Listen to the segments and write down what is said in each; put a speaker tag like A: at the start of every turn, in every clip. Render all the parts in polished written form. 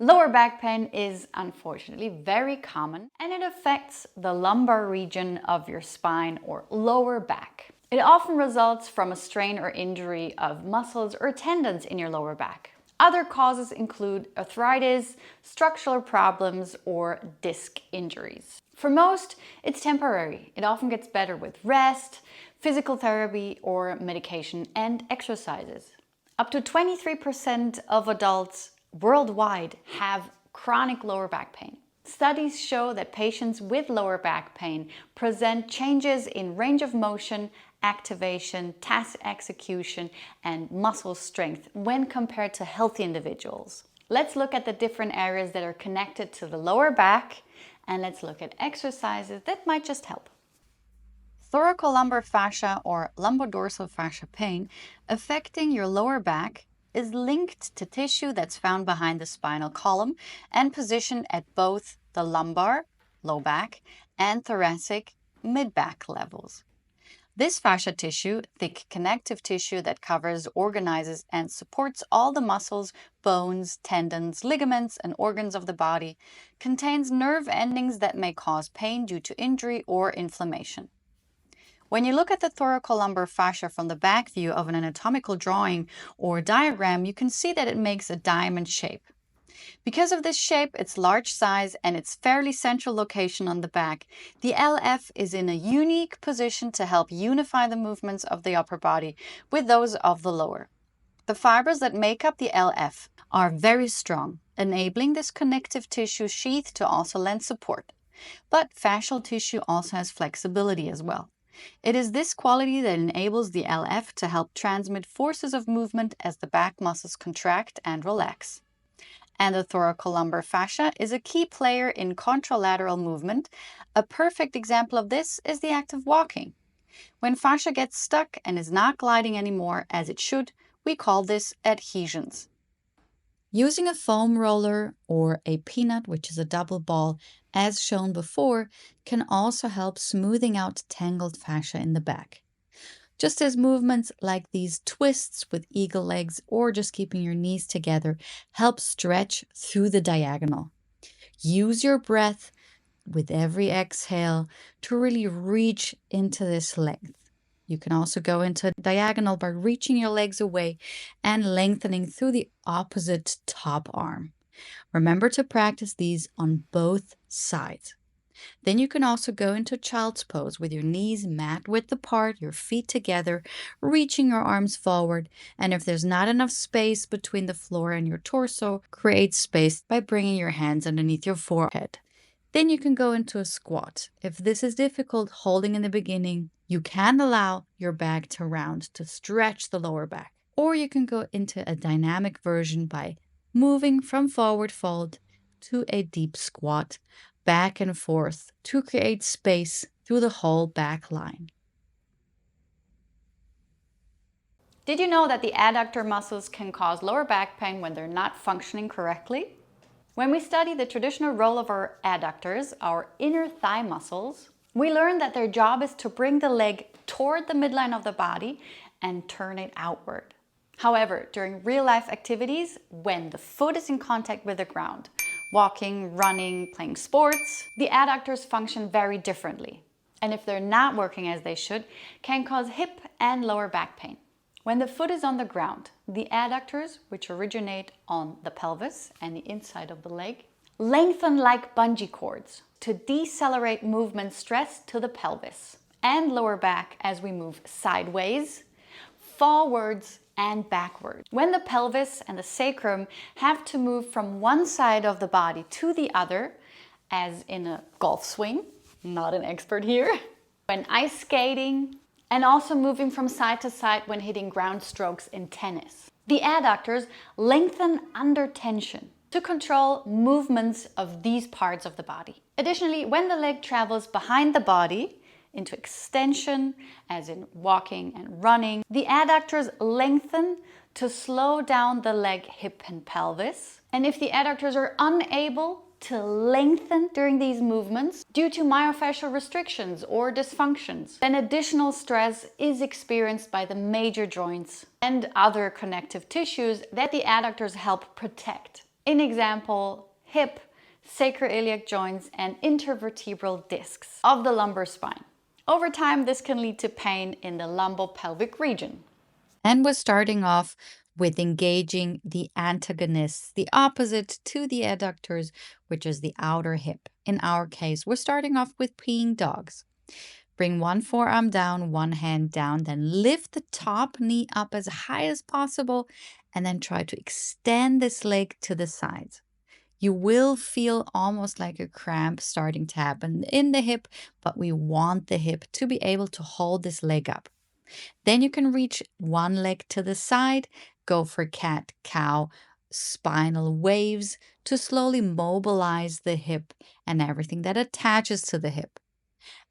A: Lower back pain is unfortunately very common and it affects the lumbar region of your spine or lower back. It often results from a strain or injury of muscles or tendons in your lower back. Other causes include arthritis, structural problems, or disc injuries. For most, it's temporary. It often gets better with rest, physical therapy, or medication and exercises. Up to 23% of adults worldwide have chronic lower back pain. Studies show that patients with lower back pain present changes in range of motion, activation, task execution, and muscle strength when compared to healthy individuals. Let's look at the different areas that are connected to the lower back, and let's look at exercises that might just help. Thoracolumbar fascia or lumbodorsal fascia pain affecting your lower back is linked to tissue that's found behind the spinal column and positioned at both the lumbar, low back, and thoracic, mid-back levels. This fascia tissue, thick connective tissue that covers, organizes, and supports all the muscles, bones, tendons, ligaments, and organs of the body, contains nerve endings that may cause pain due to injury or inflammation. When you look at the thoracolumbar fascia from the back view of an anatomical drawing or diagram, you can see that it makes a diamond shape. Because of this shape, its large size, and its fairly central location on the back, the LF is in a unique position to help unify the movements of the upper body with those of the lower. The fibers that make up the LF are very strong, enabling this connective tissue sheath to also lend support. But fascial tissue also has flexibility as well. It is this quality that enables the LF to help transmit forces of movement as the back muscles contract and relax. And the thoracolumbar fascia is a key player in contralateral movement. A perfect example of this is the act of walking. When fascia gets stuck and is not gliding anymore as it should, we call this adhesions. Using a foam roller or a peanut, which is a double ball, as shown before, can also help smoothing out tangled fascia in the back. Just as movements like these twists with eagle legs or just keeping your knees together help stretch through the diagonal. Use your breath with every exhale to really reach into this length. You can also go into diagonal by reaching your legs away and lengthening through the opposite top arm. Remember to practice these on both sides. Then you can also go into child's pose with your knees mat width apart, your feet together, reaching your arms forward. And if there's not enough space between the floor and your torso, create space by bringing your hands underneath your forehead. Then you can go into a squat. If this is difficult holding in the beginning, you can allow your back to round to stretch the lower back. Or you can go into a dynamic version by moving from forward fold to a deep squat, back and forth to create space through the whole back line. Did you know that the adductor muscles can cause lower back pain when they're not functioning correctly? When we study the traditional role of our adductors, our inner thigh muscles, we learn that their job is to bring the leg toward the midline of the body and turn it outward. However, during real-life activities, when the foot is in contact with the ground, walking, running, playing sports, the adductors function very differently. And if they're not working as they should, can cause hip and lower back pain. When the foot is on the ground, the adductors, which originate on the pelvis and the inside of the leg, lengthen like bungee cords to decelerate movement stress to the pelvis and lower back as we move sideways, forwards, and backwards. When the pelvis and the sacrum have to move from one side of the body to the other, as in a golf swing, not an expert here, when ice skating, and also moving from side to side when hitting ground strokes in tennis. The adductors lengthen under tension to control movements of these parts of the body. Additionally, when the leg travels behind the body, into extension, as in walking and running, the adductors lengthen to slow down the leg, hip, and pelvis. And if the adductors are unable to lengthen during these movements due to myofascial restrictions or dysfunctions, then additional stress is experienced by the major joints and other connective tissues that the adductors help protect. In example, hip, sacroiliac joints, and intervertebral discs of the lumbar spine. Over time, this can lead to pain in the lumbopelvic region.
B: And we're starting off with engaging the antagonists, the opposite to the adductors, which is the outer hip. In our case, we're starting off with peeing dogs. Bring one forearm down, one hand down, then lift the top knee up as high as possible, and then try to extend this leg to the sides. You will feel almost like a cramp starting to happen in the hip, but we want the hip to be able to hold this leg up. Then you can reach one leg to the side, go for cat, cow, spinal waves to slowly mobilize the hip and everything that attaches to the hip.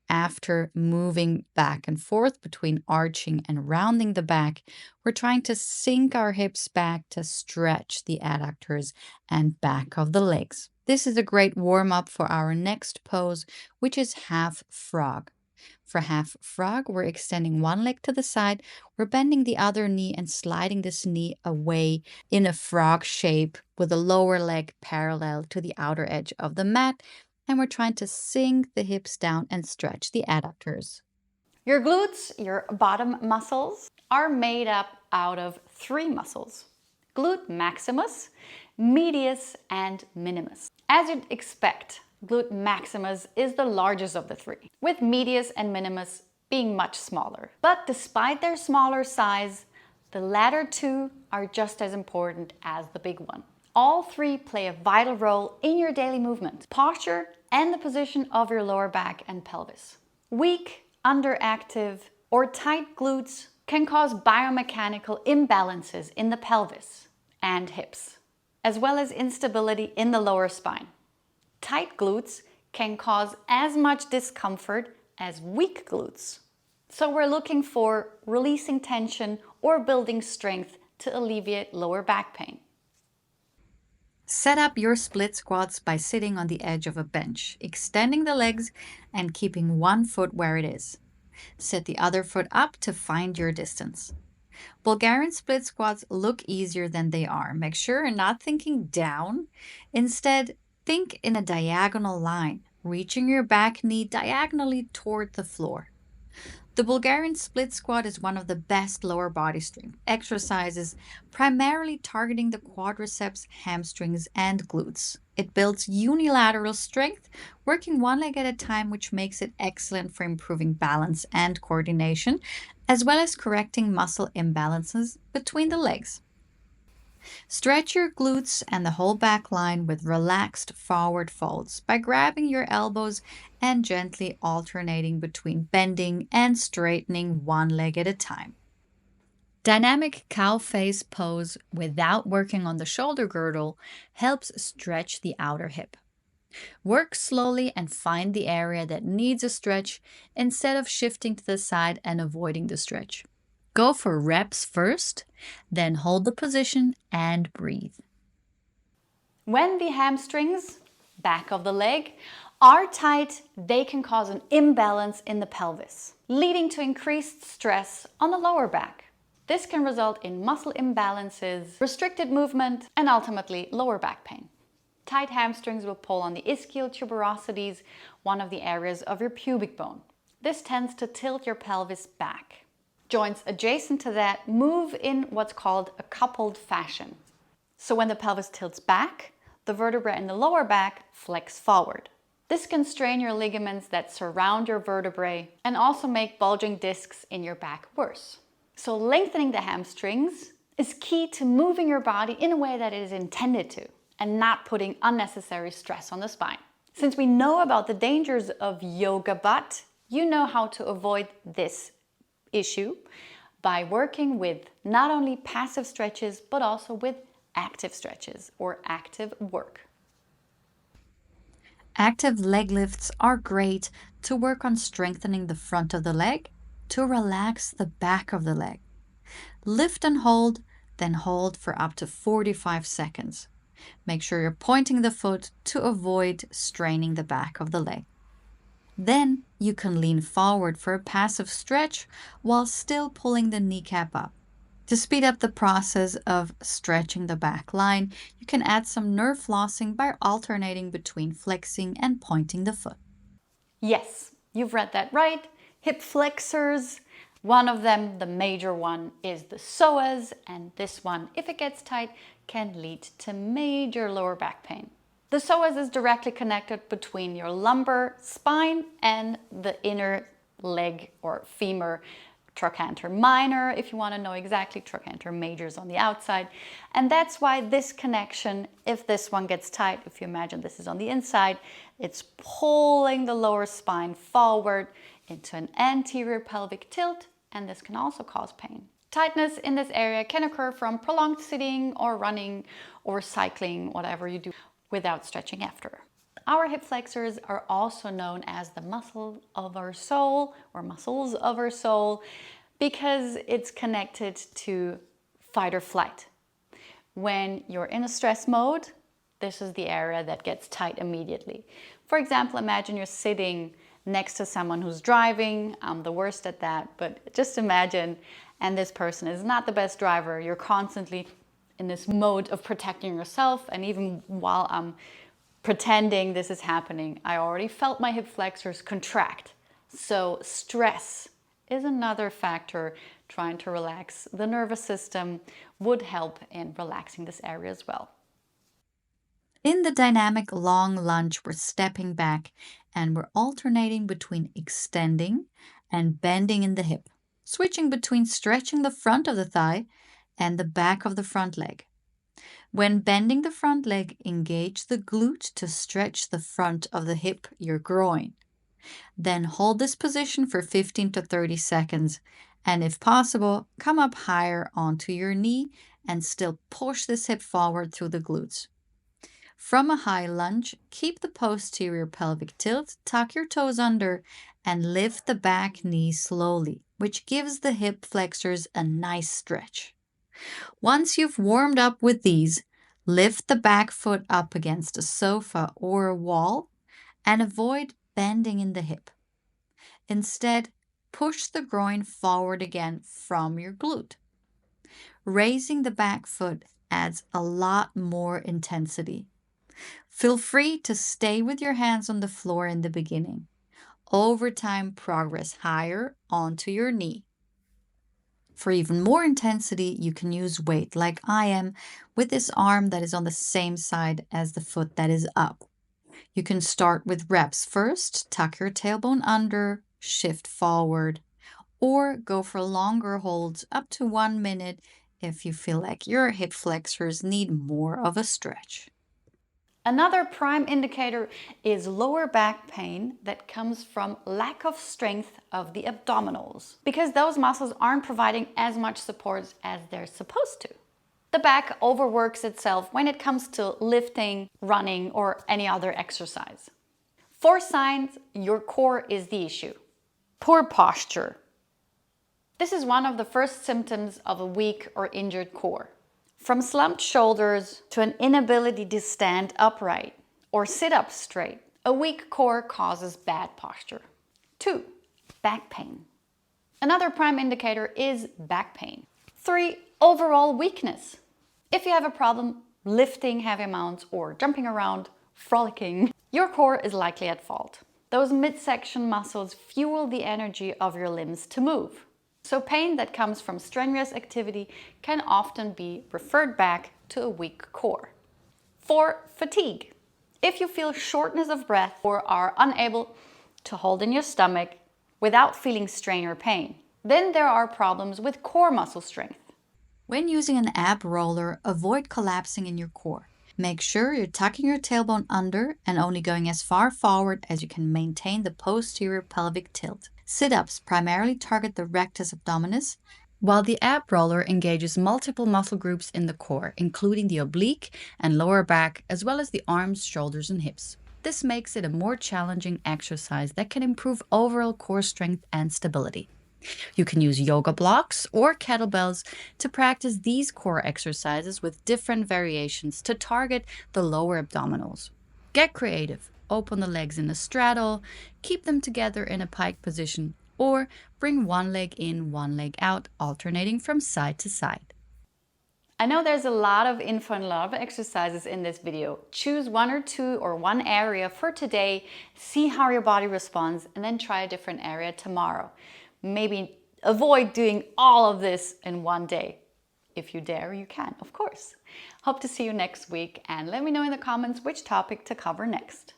B: After moving back and forth between arching and rounding the back, we're trying to sink our hips back to stretch the adductors and back of the legs. This is a great warm up for our next pose, which is half frog. For half frog, we're extending one leg to the side, we're bending the other knee and sliding this knee away in a frog shape with the lower leg parallel to the outer edge of the mat, and we're trying to sink the hips down and stretch the adductors.
A: Your glutes, your bottom muscles, are made up out of 3 muscles: glute maximus, medius, and minimus. As you'd expect, glute maximus is the largest of the 3, with medius and minimus being much smaller. But despite their smaller size, the latter 2 are just as important as the big one. All 3 play a vital role in your daily movement, posture, and the position of your lower back and pelvis. Weak, underactive, or tight glutes can cause biomechanical imbalances in the pelvis and hips, as well as instability in the lower spine. Tight glutes can cause as much discomfort as weak glutes. So we're looking for releasing tension or building strength to alleviate lower back pain.
B: Set up your split squats by sitting on the edge of a bench, extending the legs and keeping one foot where it is. Set the other foot up to find your distance. Bulgarian split squats look easier than they are. Make sure you're not thinking down. Instead, think in a diagonal line, reaching your back knee diagonally toward the floor. The Bulgarian split squat is one of the best lower body strength exercises, primarily targeting the quadriceps, hamstrings, and glutes. It builds unilateral strength, working one leg at a time, which makes it excellent for improving balance and coordination, as well as correcting muscle imbalances between the legs. Stretch your glutes and the whole back line with relaxed forward folds by grabbing your elbows and gently alternating between bending and straightening one leg at a time. Dynamic cow face pose without working on the shoulder girdle helps stretch the outer hip. Work slowly and find the area that needs a stretch instead of shifting to the side and avoiding the stretch. Go for reps first, then hold the position and breathe.
A: When the hamstrings, back of the leg, are tight, they can cause an imbalance in the pelvis, leading to increased stress on the lower back. This can result in muscle imbalances, restricted movement, and ultimately lower back pain. Tight hamstrings will pull on the ischial tuberosities, one of the areas of your pubic bone. This tends to tilt your pelvis back. Joints adjacent to that move in what's called a coupled fashion. So when the pelvis tilts back, the vertebrae in the lower back flex forward. This can strain your ligaments that surround your vertebrae and also make bulging discs in your back worse. So lengthening the hamstrings is key to moving your body in a way that it is intended to and not putting unnecessary stress on the spine. Since we know about the dangers of yoga butt, you know how to avoid this issue by working with not only passive stretches but also with active stretches or active work.
B: Active leg lifts are great to work on strengthening the front of the leg, to relax the back of the leg. Lift and hold, then hold for up to 45 seconds. Make sure you're pointing the foot to avoid straining the back of the leg. Then you can lean forward for a passive stretch while still pulling the kneecap up. To speed up the process of stretching the back line, you can add some nerve flossing by alternating between flexing and pointing the foot.
A: Yes, you've read that right. Hip flexors. One of them, the major one, is the psoas, and this one, if it gets tight, can lead to major lower back pain. The psoas is directly connected between your lumbar spine and the inner leg or femur, trochanter minor, if you want to know exactly. Trochanter major is on the outside. And that's why this connection, if this one gets tight, if you imagine this is on the inside, it's pulling the lower spine forward into an anterior pelvic tilt, and this can also cause pain. Tightness in this area can occur from prolonged sitting or running or cycling, whatever you do, without stretching after. Our hip flexors are also known as the muscle of our soul or muscles of our soul because it's connected to fight or flight. When you're in a stress mode, this is the area that gets tight immediately. For example, imagine you're sitting next to someone who's driving. I'm the worst at that, but just imagine, and this person is not the best driver. You're constantly in this mode of protecting yourself, and even while I'm pretending this is happening, I already felt my hip flexors contract. So stress is another factor. Trying to relax the nervous system would help in relaxing this area as well.
B: In the dynamic long lunge, we're stepping back and we're alternating between extending and bending in the hip, switching between stretching the front of the thigh and the back of the front leg. When bending the front leg, engage the glute to stretch the front of the hip, your groin. Then hold this position for 15 to 30 seconds, and if possible, come up higher onto your knee and still push this hip forward through the glutes. From a high lunge, keep the posterior pelvic tilt, tuck your toes under, and lift the back knee slowly, which gives the hip flexors a nice stretch. Once you've warmed up with these, lift the back foot up against a sofa or a wall and avoid bending in the hip. Instead, push the groin forward again from your glute. Raising the back foot adds a lot more intensity. Feel free to stay with your hands on the floor in the beginning. Over time, progress higher onto your knee. For even more intensity, you can use weight like I am with this arm that is on the same side as the foot that is up. You can start with reps first, tuck your tailbone under, shift forward, or go for longer holds up to 1 minute if you feel like your hip flexors need more of a stretch.
A: Another prime indicator is lower back pain that comes from lack of strength of the abdominals, because those muscles aren't providing as much support as they're supposed to. The back overworks itself when it comes to lifting, running, or any other exercise. 4 signs your core is the issue. Poor posture. This is one of the first symptoms of a weak or injured core. From slumped shoulders to an inability to stand upright or sit up straight, a weak core causes bad posture. 2. Back pain. Another prime indicator is back pain. 3. Overall weakness. If you have a problem lifting heavy amounts or jumping around, frolicking, your core is likely at fault. Those midsection muscles fuel the energy of your limbs to move. So pain that comes from strenuous activity can often be referred back to a weak core. 4. Fatigue. If you feel shortness of breath or are unable to hold in your stomach without feeling strain or pain, then there are problems with core muscle strength.
B: When using an ab roller, avoid collapsing in your core. Make sure you're tucking your tailbone under and only going as far forward as you can maintain the posterior pelvic tilt. Sit-ups primarily target the rectus abdominis, while the ab roller engages multiple muscle groups in the core, including the oblique and lower back, as well as the arms, shoulders, and hips. This makes it a more challenging exercise that can improve overall core strength and stability. You can use yoga blocks or kettlebells to practice these core exercises with different variations to target the lower abdominals. Get creative. Open the legs in a straddle, keep them together in a pike position, or bring one leg in, one leg out, alternating from side to side.
A: I know there's a lot of info and a lot of exercises in this video. Choose one or two or one area for today, see how your body responds, and then try a different area tomorrow. Maybe avoid doing all of this in one day. If you dare, you can, of course. Hope to see you next week, and let me know in the comments which topic to cover next.